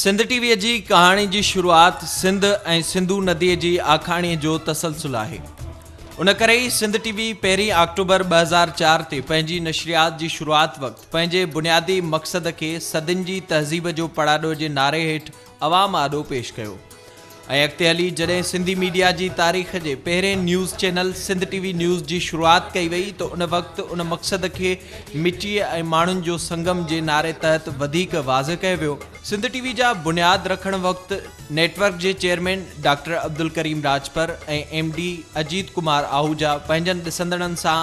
सिंध टीवीअ जी कहाणी जी शुरुआत सिंध ऐं सिंधू नदीअ जी आखाणीअ जो तसलसुल आहे। उन करे ई सिंध टीवी पहिरीं अक्टूबर 2004 ते पंहिंजी नशरियात जी शुरुआत वक़्तु पंहिंजे बुनियादी मक़सद खे सदियुनि जी तहज़ीब जो पड़ाॾो जे नारे हेठि अवाम आॾो पेश कयो ऐं अॻिते हली जॾहिं सिंधी मीडिया जी तारीख़ जे पहिरें news channel Sindh TV news जी शुरुआत कई वई त उन वक़्तु उन मक़सद खे मिटीअ ऐं माण्हुनि जो संगम जे नारे तहत वधीक वाज़ कयो वियो। सिंध टीवी जा बुनियाद रखण वक़्तु नेटवर्क जे चेयरमैन डॉक्टर अब्दुल करीम राजपर ऐं MD अजीत कुमार आहूजा पंहिंजनि ॾिसंदड़नि सां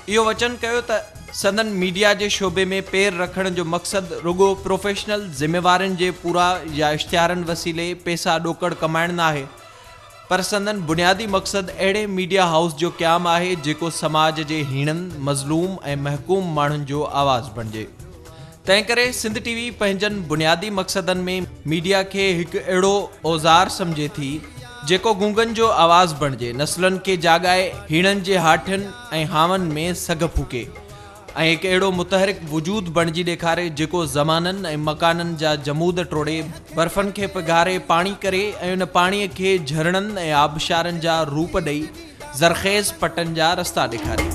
इहो वचन कयो त संदन मीडिया जे शोबे में पैर रखण जो मक़सदु रुगो प्रोफेशनल ज़िम्मेवारनि जे पूरा या इश्तिहारनि वसीले पैसा ॾोकड़ कमाइण न आहे, पर संदन बुनियादी मक़सदु अहिड़े मीडिया हाउस जो क़याम आहे जेको समाज जे हीणनि, मज़लूम ऐं महकूम माण्हुनि जो आवाज़ बणिजे। तंहिं करे सिंध टीवी पंहिंजनि बुनियादी मक़सदनि में मीडिया खे हिकु अहिड़ो औज़ार सम्झे थी जेको गूंगनि जो आवाज़ बणिजे, नस्लनि खे जाॻाए हीणनि जे हाठियुनि ऐं हावनि में सघ फूके ऐं हिकु अहिड़ो मुतहरिक वजूद बणिजी ॾेखारे जेको ज़माननि ऐं मकाननि जा जमूद टोड़े, बर्फ़नि खे पिघारे पाणी करे ऐं उन पाणीअ खे झरणनि ऐं आबशारनि जा रूप ॾेई ज़रख़ेज़ पटनि जा रस्ता ॾेखारे।